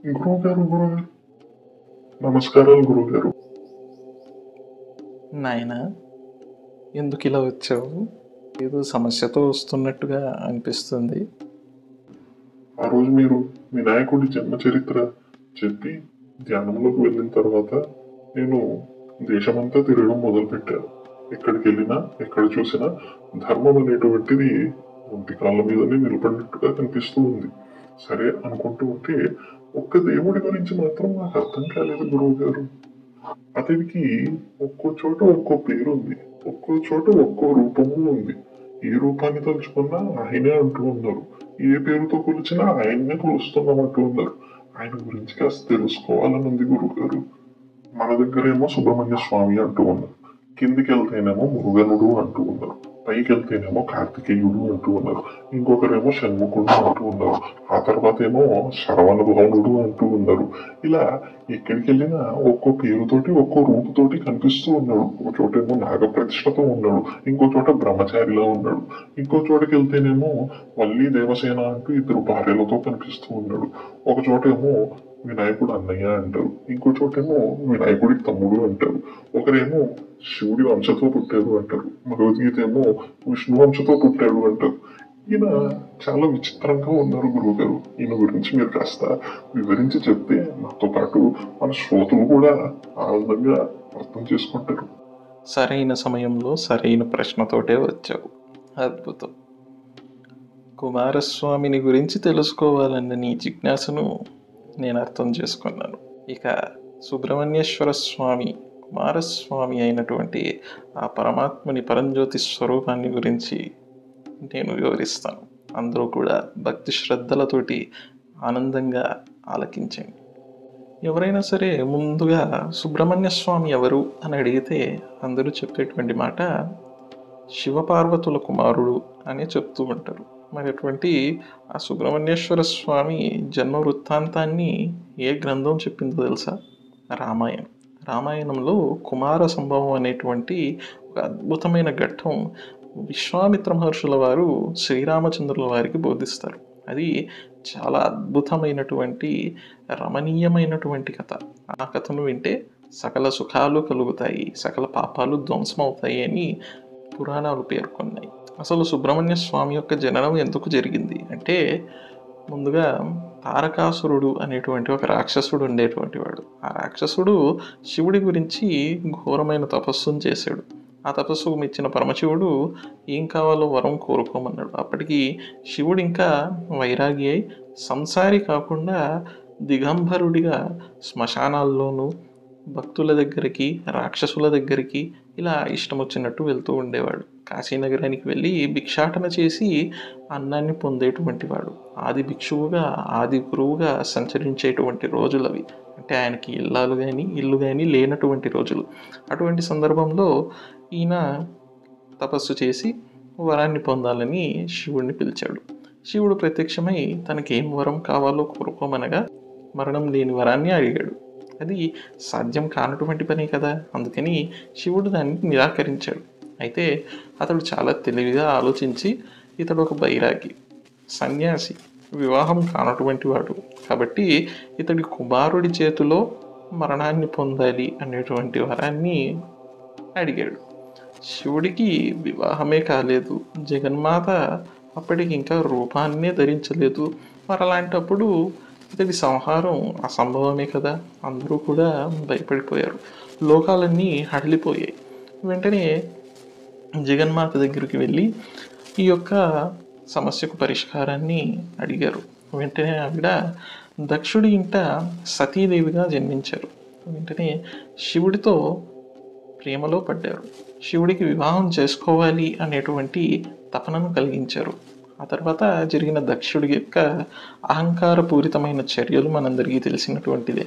గురువుగారు, నమస్కారాలు గురువుగారు. నాయనా, ఎందుకు ఇలా వచ్చావు? ఏదో సమస్యతో వస్తున్నట్టుగా అనిపిస్తుంది. ఆ రోజు మీరు వినాయకుడి జన్మ చరిత్ర చెప్పి ధ్యానంలోకి వెళ్ళిన తర్వాత నేను దేశమంతా తిరగడం మొదలుపెట్టాను. ఎక్కడికి వెళ్ళినా ఎక్కడ చూసినా ధర్మం అనేటువంటిది ఒంటి కాళ్ళ మీదనే నిలబడినట్టుగా కనిపిస్తూ ఉంది. సరే అనుకుంటూ ఉంటే ఒక్క దేవుడి గురించి మాత్రం నాకు అర్థం కాలేదు గురువు గారు. అతనికి ఒక్కో చోట ఒక్కో పేరు ఉంది, ఒక్కో చోట ఒక్కో రూపము ఉంది. ఏ రూపాన్ని తలుచుకున్నా ఆయనే అంటూ ఉన్నారు, ఏ పేరుతో కొలిచినా ఆయన్నే కొలుస్తున్నాం అంటూ ఉన్నారు. ఆయన గురించి కాస్త తెలుసుకోవాలని ఉంది గురువు గారు. మన దగ్గరేమో సుబ్రహ్మణ్య స్వామి అంటూ ఉన్నారు, కిందికి వెళ్తేనేమో మురుగనుడు అంటూ ఉన్నారు, పైకి వెళ్తేనేమో కార్తికేయుడు అంటూ ఉన్నారు, ఇంకొకరేమో షణ్ముఖుడు అంటూ ఉన్నారు, ఆ తర్వాత ఏమో శరవణ భవనుడు అంటూ ఉన్నారు. ఇలా ఎక్కడికి వెళ్ళినా ఒక్కో పేరుతోటి ఒక్కో రూపుతోటి కనిపిస్తూ ఉన్నాడు. ఒక చోటేమో నాగప్రతిష్ఠతో ఉన్నాడు, ఇంకో చోట బ్రహ్మచారిలా ఉన్నాడు, ఇంకో చోటకి వెళ్తేనేమో వల్లి దేవసేన అంటూ ఇద్దరు భార్యలతో కనిపిస్తూ ఉన్నాడు. ఒక చోటేమో వినాయకుడు అన్నయ్య అంటారు, ఇంకో చోటేమో వినాయకుడికి తమ్ముడు అంటారు, ఒకరేమో శివుడి వంశతో పుట్టాడు అంటారు, భగవద్గీత ఏమో విష్ణు వంశతో పుట్టాడు అంటారు. ఈయన చాలా విచిత్రంగా ఉన్నారు గురువు గారు. ఈయన గురించి మీరు కాస్త వివరించి చెప్తే నాతో పాటు మన శ్రోతలు కూడా ఆనందంగా అర్థం చేసుకుంటారు. సరైన సమయంలో సరైన ప్రశ్నతోటే వచ్చావు. అద్భుతం. కుమారస్వామిని గురించి తెలుసుకోవాలన్న నీ జిజ్ఞాసను నేను అర్థం చేసుకున్నాను. ఇక సుబ్రహ్మణ్యేశ్వర స్వామి, కుమారస్వామి అయినటువంటి ఆ పరమాత్మని పరంజ్యోతి స్వరూపాన్ని గురించి నేను వివరిస్తాను. అందరూ కూడా భక్తి శ్రద్ధలతోటి ఆనందంగా ఆలకించండి. ఎవరైనా సరే ముందుగా సుబ్రహ్మణ్య స్వామి ఎవరు అని అడిగితే అందరూ చెప్పేటువంటి మాట శివపార్వతుల కుమారుడు అని చెప్తూ ఉంటారు. మరి అటువంటి ఆ సుబ్రహ్మణ్యేశ్వర స్వామి జన్మ వృత్తాంతాన్ని ఏ గ్రంథం చెప్పిందో తెలుసా? రామాయణం. రామాయణంలో కుమార సంభవం అనేటువంటి ఒక అద్భుతమైన ఘట్టం విశ్వామిత్ర మహర్షుల వారు శ్రీరామచంద్రుల వారికి బోధిస్తారు. అది చాలా అద్భుతమైనటువంటి రమణీయమైనటువంటి కథ. ఆ కథను వింటే సకల సుఖాలు కలుగుతాయి, సకల పాపాలు ధ్వంసమవుతాయి అని పురాణాలు పేర్కొన్నాయి. అసలు సుబ్రహ్మణ్య స్వామి యొక్క జననం ఎందుకు జరిగింది అంటే, ముందుగా తారకాసురుడు అనేటువంటి ఒక రాక్షసుడు ఉండేటువంటి వాడు. ఆ రాక్షసుడు శివుడి గురించి ఘోరమైన తపస్సును చేశాడు. ఆ తపస్సుకు మెచ్చిన పరమశివుడు ఏం కావాలో వరం కోరుకోమన్నాడు. అప్పటికి శివుడు ఇంకా వైరాగి అయి సంసారి కాకుండా దిగంబరుడిగా శ్మశానాల్లోనూ భక్తుల దగ్గరికి, రాక్షసుల దగ్గరికి ఇలా ఇష్టం వచ్చినట్టు వెళ్తూ ఉండేవాడు. కాశీనగరానికి వెళ్ళి భిక్షాటన చేసి అన్నాన్ని పొందేటువంటి వాడు. ఆది భిక్షువుగా, ఆది గురువుగా సంచరించేటువంటి రోజులవి. అంటే ఆయనకి ఇల్లు కానీ లేనటువంటి రోజులు. అటువంటి సందర్భంలో ఈయన తపస్సు చేసి వరాన్ని పొందాలని శివుడిని పిలిచాడు. శివుడు ప్రత్యక్షమై తనకేం వరం కావాలో కోరుకోమనగా మరణం లేని వరాన్ని అడిగాడు. అది సాధ్యం కానటువంటి పనే కదా, అందుకని శివుడు దాన్ని నిరాకరించాడు. అయితే అతడు చాలా తెలివిగా ఆలోచించి, ఇతడు ఒక బైరాగి, సన్యాసి, వివాహం కానటువంటి వాడు కాబట్టి ఇతడి కుమారుడి చేతిలో మరణాన్ని పొందాలి అనేటువంటి వరాన్ని అడిగాడు. శివుడికి వివాహమే కాలేదు, జగన్మాత అప్పటికి ఇంకా రూపాన్నే ధరించలేదు. మరి అలాంటప్పుడు ఇతడి సంహారం అసంభవమే కదా. అందరూ కూడా భయపడిపోయారు, లోకాలన్నీ హడలిపోయాయి. వెంటనే జగన్మాత దగ్గరికి వెళ్ళి ఈ యొక్క సమస్యకు పరిష్కారాన్ని అడిగారు. వెంటనే ఆవిడ దక్షుడి ఇంట సతీదేవిగా జన్మించారు. వెంటనే శివుడితో ప్రేమలో పడ్డారు. శివుడికి వివాహం చేసుకోవాలి అనేటువంటి తపనను కలిగించారు. ఆ తర్వాత జరిగిన దక్షుడి యొక్క అహంకారపూరితమైన చర్యలు మనందరికీ తెలిసినటువంటిదే.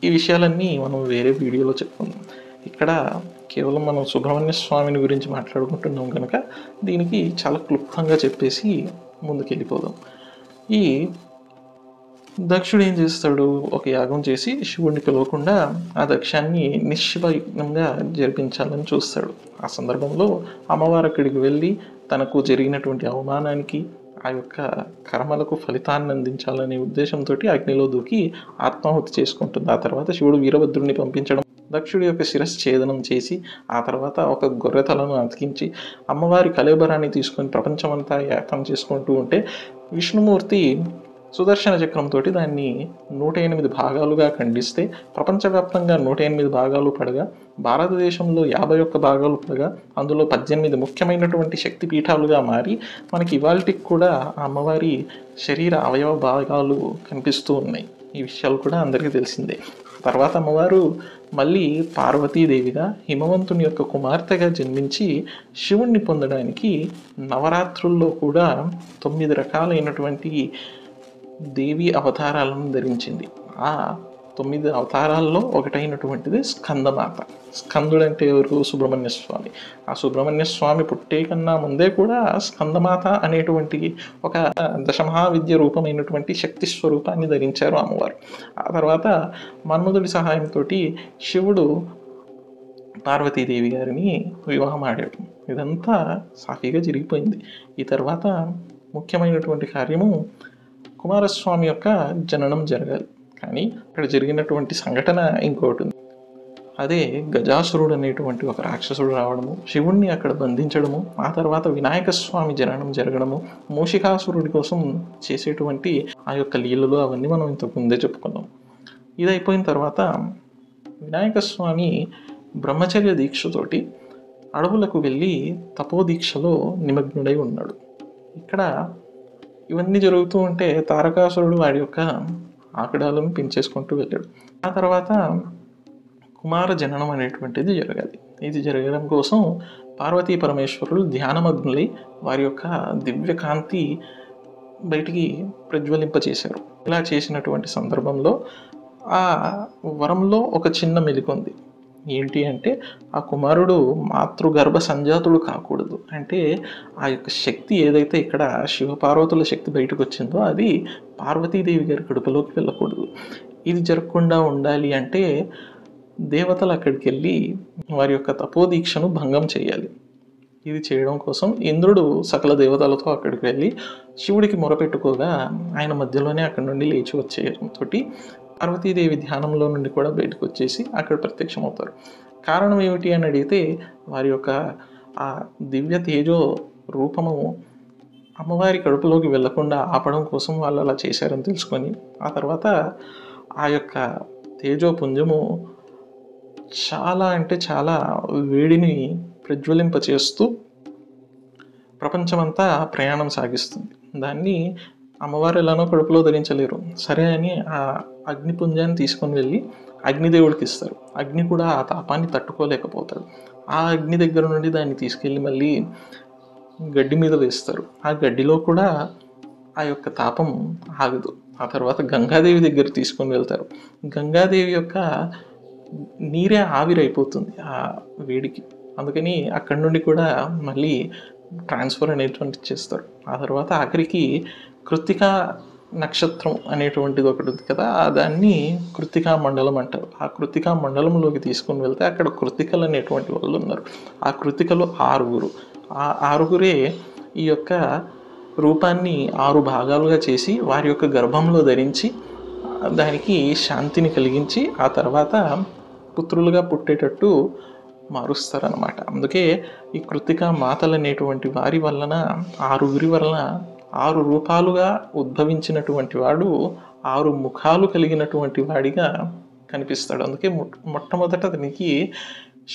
ఈ విషయాలన్నీ మనం వేరే వీడియోలో చెప్పుకుందాం. ఇక్కడ కేవలం మనం సుబ్రహ్మణ్య స్వామిని గురించి మాట్లాడుకుంటున్నాం కనుక దీనికి చాలా క్లుప్తంగా చెప్పేసి ముందుకెళ్ళిపోదాం. ఈ దక్షుడు ఏం చేస్తాడు, ఒక యాగం చేసి శివుడిని పిలవకుండా ఆ దక్ష్యాన్ని నిశ్శివయజ్ఞంగా జరిపించాలని చూస్తాడు. ఆ సందర్భంలో అమ్మవారు అక్కడికి వెళ్ళి తనకు జరిగినటువంటి అవమానానికి, ఆ యొక్క కర్మలకు ఫలితాన్ని అందించాలనే ఉద్దేశంతో అగ్నిలో దూకి ఆత్మాహుతి చేసుకుంటుంది. ఆ తర్వాత శివుడు వీరభద్రుడిని పంపించడం, దక్షుడి యొక్క శిరస్సు ఛేదనం చేసి ఆ తర్వాత ఒక గొర్రె తలను అతికించి అమ్మవారి కళేబరాన్ని తీసుకొని ప్రపంచమంతా యాత్ర చేసుకుంటూ ఉంటే విష్ణుమూర్తి సుదర్శన చక్రంతో దాన్ని 108 భాగాలుగా ఖండిస్తే ప్రపంచవ్యాప్తంగా 108 భాగాలు పడగా భారతదేశంలో 51 భాగాలు పడగా అందులో 18 ముఖ్యమైనటువంటి శక్తి పీఠాలుగా మారి మనకి ఇవాళకి కూడా ఆ అమ్మవారి శరీర అవయవ భాగాలు కనిపిస్తూ ఉన్నాయి. ఈ విషయాలు కూడా అందరికీ తెలిసిందే. తర్వాత అమ్మవారు మళ్ళీ పార్వతీదేవిగా హిమవంతుని యొక్క కుమార్తెగా జన్మించి శివుణ్ణి పొందడానికి నవరాత్రుల్లో కూడా 9 రకాలైనటువంటి దేవి అవతారాలను ధరించింది. ఆ 9 అవతారాల్లో ఒకటైనటువంటిది స్కందమాత. స్కందుడంటే ఎవరు? సుబ్రహ్మణ్య స్వామి. ఆ సుబ్రహ్మణ్య స్వామి పుట్టే కన్నా ముందే కూడా స్కందమాత అనేటువంటి ఒక దశమహావిద్య రూపమైనటువంటి శక్తి స్వరూపాన్ని ధరించారు అమ్మవారు. ఆ తర్వాత మన్మధుడి సహాయంతో శివుడు పార్వతీదేవి గారిని వివాహం ఆడాడు. ఇదంతా సాఫీగా జరిగిపోయింది. ఈ తర్వాత ముఖ్యమైనటువంటి కార్యము కుమారస్వామి యొక్క జననం జరగాలి. కానీ అక్కడ జరిగినటువంటి సంఘటన ఇంకోటి ఉంది. అదే గజాసురుడు అనేటువంటి ఒక రాక్షసుడు రావడము, శివుణ్ణి అక్కడ బంధించడము, ఆ తర్వాత వినాయక స్వామి జననం జరగడము, మూషికాసురుడి కోసం చేసేటువంటి ఆ యొక్క లీలలు అవన్నీ మనం ఇంతకు ముందే చెప్పుకున్నాం. ఇది అయిపోయిన తర్వాత వినాయక స్వామి బ్రహ్మచర్య దీక్షతోటి అడవులకు వెళ్ళి తపోదీక్షలో నిమగ్నుడై ఉన్నాడు. ఇక్కడ ఇవన్నీ జరుగుతూ ఉంటే తారకాసురుడు వాడి యొక్క ఆకడాలను పెంచేసుకుంటూ వెళ్ళాడు. ఆ తర్వాత కుమార జననం అనేటువంటిది జరగాలి. ఇది జరగడం కోసం పార్వతీ పరమేశ్వరులు ధ్యానమగ్నులై వారి యొక్క దివ్యకాంతి బయటికి ప్రజ్వలింపచేశారు. ఇలా చేసినటువంటి సందర్భంలో ఆ వరంలో ఒక చిన్న మెలికొంది. ఏంటి అంటే ఆ కుమారుడు మాతృగర్భ సంజాతుడు కాకూడదు. అంటే ఆ యొక్క శక్తి ఏదైతే ఇక్కడ శివపార్వతుల శక్తి బయటకు వచ్చిందో అది పార్వతీదేవి గారి కడుపులోకి వెళ్ళకూడదు. ఇది జరగకుండా ఉండాలి అంటే దేవతలు అక్కడికి వెళ్ళి వారి యొక్క తపోదీక్షను భంగం చేయాలి. ఇది చేయడం కోసం ఇంద్రుడు సకల దేవతలతో అక్కడికి వెళ్ళి శివుడికి మొరపెట్టుకోగా ఆయన మధ్యలోనే అక్కడి నుండి లేచి వచ్చేయడంతో పార్వతీదేవి ధ్యానంలో నుండి కూడా బయటకు వచ్చేసి అక్కడ ప్రత్యక్షమవుతారు. కారణం ఏమిటి అని అడిగితే వారి యొక్క ఆ దివ్య తేజో రూపము అమ్మవారి కడుపులోకి వెళ్లకుండా ఆపడం కోసం వాళ్ళు అలా చేశారని తెలుసుకొని ఆ తర్వాత ఆ యొక్క తేజోపుంజము చాలా అంటే చాలా వేడిని ప్రజ్వలింపచేస్తూ ప్రపంచమంతా ప్రయాణం సాగిస్తుంది. దాన్ని అమ్మవారు ఎలానో కడుపులో ధరించలేరు. సరే అని ఆ అగ్నిపుంజాన్ని తీసుకొని వెళ్ళి అగ్నిదేవుడికి ఇస్తారు. అగ్ని కూడా ఆ తాపాన్ని తట్టుకోలేకపోతాడు. ఆ అగ్ని దగ్గర నుండి దాన్ని తీసుకెళ్ళి మళ్ళీ గడ్డి మీద వేస్తారు. ఆ గడ్డిలో కూడా ఆ యొక్క తాపం ఆగదు. ఆ తర్వాత గంగాదేవి దగ్గర తీసుకొని వెళ్తారు. గంగాదేవి యొక్క నీరే ఆవిరైపోతుంది ఆ వేడికి. అందుకని అక్కడి నుండి కూడా మళ్ళీ ట్రాన్స్ఫర్ అనేటువంటి చేస్తారు. ఆ తర్వాత ఆఖరికి కృత్తికా నక్షత్రం అనేటువంటిది ఒకటి ఉంది కదా, దాన్ని కృత్తికా మండలం అంటారు. ఆ కృత్తికా మండలంలోకి తీసుకొని వెళ్తే అక్కడ కృత్తికలు అనేటువంటి వాళ్ళు ఉన్నారు. ఆ కృత్తికలు 6. ఆ 6 ఈ యొక్క రూపాన్ని 6 భాగాలుగా చేసి వారి యొక్క గర్భంలో ధరించి దానికి శాంతిని కలిగించి ఆ తర్వాత పుత్రులుగా పుట్టేటట్టు మారుస్తారనమాట. అందుకే ఈ కృత్తికా మాతలు అనేటువంటి వారి వలన 6 వలన 6 రూపాలుగా ఉద్భవించినటువంటి వాడు 6 ముఖాలు కలిగినటువంటి వాడిగా కనిపిస్తాడు. అందుకే మొట్టమొదట అతనికి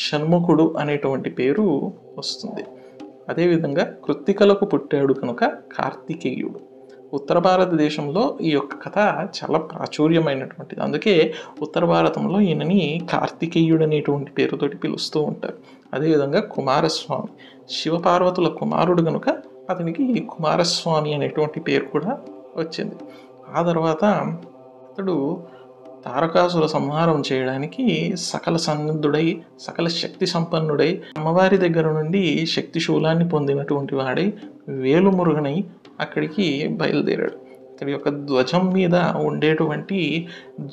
షణ్ముఖుడు అనేటువంటి పేరు వస్తుంది. అదేవిధంగా కృత్తికలకు పుట్టాడు కనుక కార్తికేయుడు. ఉత్తర భారతదేశంలో ఈ యొక్క కథ చాలా ప్రాచుర్యమైనటువంటిది. అందుకే ఉత్తర భారతంలో ఈయనని కార్తికేయుడు అనేటువంటి పేరుతోటి పిలుస్తూ ఉంటారు. అదేవిధంగా కుమారస్వామి శివపార్వతుల కుమారుడు కనుక అతనికి కుమారస్వామి అనేటువంటి పేరు కూడా వచ్చింది. ఆ తర్వాత అతడు తారకాసుర సంహారం చేయడానికి సకల సన్నిధుడై సకల శక్తి సంపన్నుడై అమ్మవారి దగ్గర నుండి శక్తి శూలాన్ని పొందినటువంటి వాడై వేలుమురుగనై అక్కడికి బయలుదేరాడు. అతడి యొక్క ధ్వజం మీద ఉండేటువంటి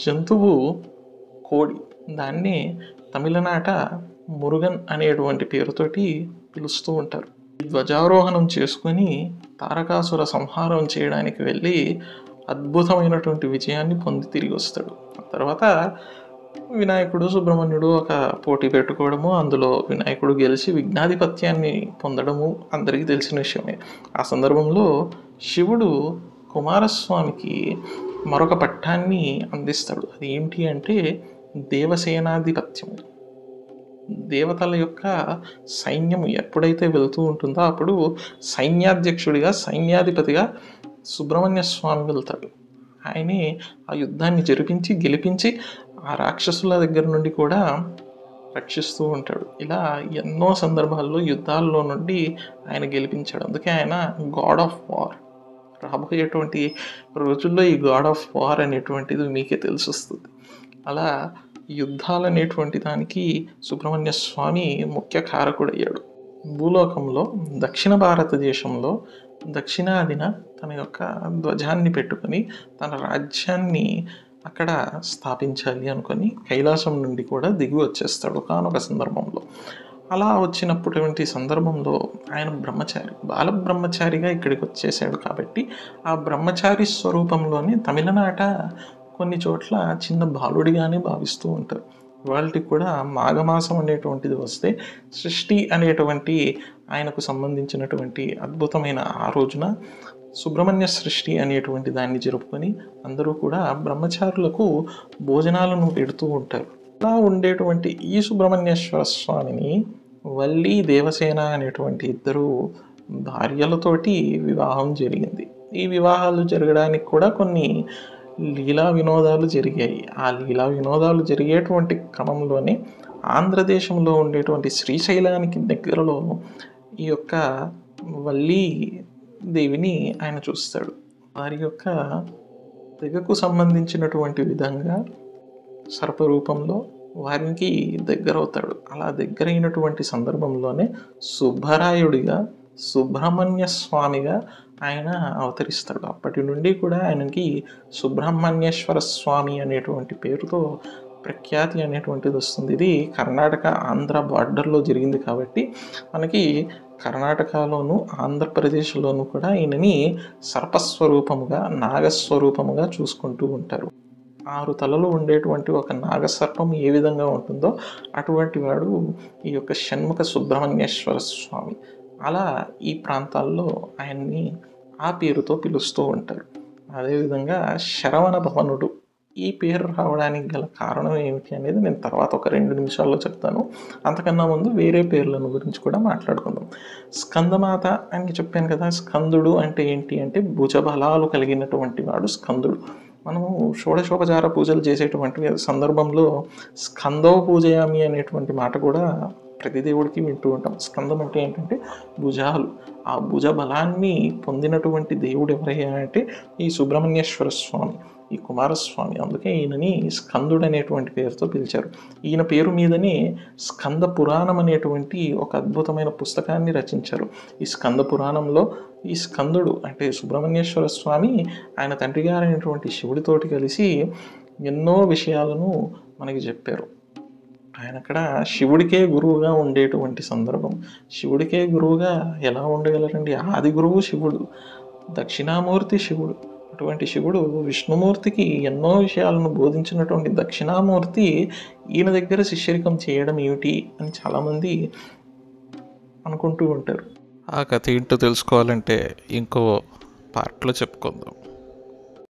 జంతువు కోడి. దాన్ని తమిళనాట మురుగన్ అనేటువంటి పేరుతోటి పిలుస్తూ ఉంటారు. ధ్వజారోహణం చేసుకొని తారకాసుర సంహారం చేయడానికి వెళ్ళి అద్భుతమైనటువంటి విజయాన్ని పొంది తిరిగి వస్తాడు. ఆ తర్వాత వినాయకుడు సుబ్రహ్మణ్యుడు ఒక పోటీ పెట్టుకోవడము, అందులో వినాయకుడు గెలిచి విఘ్నాధిపత్యాన్ని పొందడము అందరికీ తెలిసిన విషయమే. ఆ సందర్భంలో శివుడు కుమారస్వామికి మరొక పట్టాన్ని అందిస్తాడు. అది ఏంటి అంటే దేవసేనాధిపత్యము. దేవతల యొక్క సైన్యము ఎప్పుడైతే వెళ్తూ ఉంటుందో అప్పుడు సైన్యాధ్యక్షుడిగా, సైన్యాధిపతిగా సుబ్రహ్మణ్య స్వామి వెళ్తాడు. ఆయనే ఆ యుద్ధాన్ని జరిపించి గెలిపించి ఆ రాక్షసుల దగ్గర నుండి కూడా రక్షిస్తూ ఉంటాడు. ఇలా ఎన్నో సందర్భాల్లో యుద్ధాల్లో నుండి ఆయన గెలిపించాడు. అందుకే ఆయన గాడ్ ఆఫ్ వార్. రాబోయేటువంటి రోజుల్లో ఈ గాడ్ ఆఫ్ వార్ అనేటువంటిది మీకే తెలిసి వస్తుంది. అలా యుద్ధాలు అనేటువంటి దానికి సుబ్రహ్మణ్య స్వామి ముఖ్య కారకుడయ్యాడు. భూలోకంలో దక్షిణ భారతదేశంలో దక్షిణాదిన తన యొక్క ధ్వజాన్ని పెట్టుకొని తన రాజ్యాన్ని అక్కడ స్థాపించాలి అనుకొని కైలాసం నుండి కూడా దిగి వచ్చేస్తాడు ఒకానొక సందర్భంలో. అలా వచ్చినటువంటి సందర్భంలో ఆయన బ్రహ్మచారి, బాల బ్రహ్మచారిగా ఇక్కడికి వచ్చేసాడు కాబట్టి ఆ బ్రహ్మచారి స్వరూపంలోనే తమిళనాట కొన్ని చోట్ల చిన్న బాలుడిగానే భావిస్తూ ఉంటారు. వాళ్ళకి కూడా మాఘమాసం అనేటువంటిది వస్తే సృష్టి అనేటువంటి ఆయనకు సంబంధించినటువంటి అద్భుతమైన ఆ రోజున సుబ్రహ్మణ్య సృష్టి అనేటువంటి దాన్ని జరుపుకొని అందరూ కూడా బ్రహ్మచారులకు భోజనాలను పెడుతూ ఉంటారు. అలా ఉండేటువంటి ఈ సుబ్రహ్మణ్యేశ్వర స్వామిని వల్లి దేవసేన అనేటువంటి ఇద్దరు భార్యలతోటి వివాహం జరిగింది. ఈ వివాహాలు జరగడానికి కూడా కొన్ని లీలా వినోదాలు జరిగాయి. ఆ లీలా వినోదాలు జరిగేటువంటి క్రమంలోనే ఆంధ్రదేశంలో ఉండేటువంటి శ్రీశైలానికి దగ్గరలో ఈ యొక్క వల్లి దేవిని ఆయన చూస్తాడు. వారి యొక్క తెగకు సంబంధించినటువంటి విధంగా సర్పరూపంలో వారికి దగ్గరవుతాడు. అలా దగ్గరైనటువంటి సందర్భంలోనే సుబ్బరాయుడిగా, సుబ్రహ్మణ్య స్వామిగా ఆయన అవతరిస్తాడు. అప్పటి నుండి కూడా ఆయనకి సుబ్రహ్మణ్యేశ్వర స్వామి అనేటువంటి పేరుతో ప్రఖ్యాతి అనేటువంటిది వస్తుంది. ఇది కర్ణాటక ఆంధ్ర బార్డర్లో జరిగింది కాబట్టి మనకి కర్ణాటకలోను ఆంధ్రప్రదేశ్లోనూ కూడా ఈయనని సర్పస్వరూపముగా, నాగస్వరూపముగా చూసుకుంటూ ఉంటారు. 6 తలలు ఉండేటువంటి ఒక నాగసర్పం ఏ విధంగా ఉంటుందో అటువంటి వాడు ఈ యొక్క షణ్ముఖ సుబ్రహ్మణ్యేశ్వర స్వామి. అలా ఈ ప్రాంతాల్లో ఆయన్ని ఆ పేరుతో పిలుస్తూ ఉంటారు. అదేవిధంగా శరవణ భవనుడు ఈ పేరు రావడానికి గల కారణం ఏమిటి అనేది నేను తర్వాత ఒక 2 నిమిషాల్లో చెప్తాను. అంతకన్నా ముందు వేరే పేర్లను గురించి కూడా మాట్లాడుకుందాం. స్కందమాత అని చెప్పాను కదా. స్కందుడు అంటే ఏంటి అంటే భుజబలాలు కలిగినటువంటి వాడు స్కందుడు. మనము షోడశోపచార పూజలు చేసేటువంటి సందర్భంలో స్కందో పూజయామి అనేటువంటి మాట కూడా ప్రతి దేవుడికి వింటూ ఉంటాం. స్కందం అంటే ఏంటంటే భుజాలు. ఆ భుజ బలాన్ని పొందినటువంటి దేవుడు ఎవరయ్యా అంటే ఈ సుబ్రహ్మణ్యేశ్వర స్వామి, ఈ కుమారస్వామి. అందుకే ఈయనని స్కందుడు అనేటువంటి పేరుతో పిలిచారు. ఈయన పేరు మీదనే స్కంద పురాణం అనేటువంటి ఒక అద్భుతమైన పుస్తకాన్ని రచించారు. ఈ స్కంద పురాణంలో ఈ స్కందుడు అంటే సుబ్రహ్మణ్యేశ్వర స్వామి ఆయన తండ్రి గారైనటువంటి శివుడితోటి కలిసి ఎన్నో విషయాలను మనకి చెప్పారు. ఆయన అక్కడ శివుడికే గురువుగా ఉండేటువంటి సందర్భం. శివుడికే గురువుగా ఎలా ఉండగలరండి? ఆది గురువు శివుడు, దక్షిణామూర్తి శివుడు. అటువంటి శివుడు విష్ణుమూర్తికి ఎన్నో విషయాలను బోధించినటువంటి దక్షిణామూర్తి ఈయన దగ్గర శిష్యరికం చేయడం ఏమిటి అని చాలామంది అనుకుంటూ ఉంటారు. ఆ కథ ఏంటో తెలుసుకోవాలంటే ఇంకో పార్ట్లో చెప్పుకుందాం.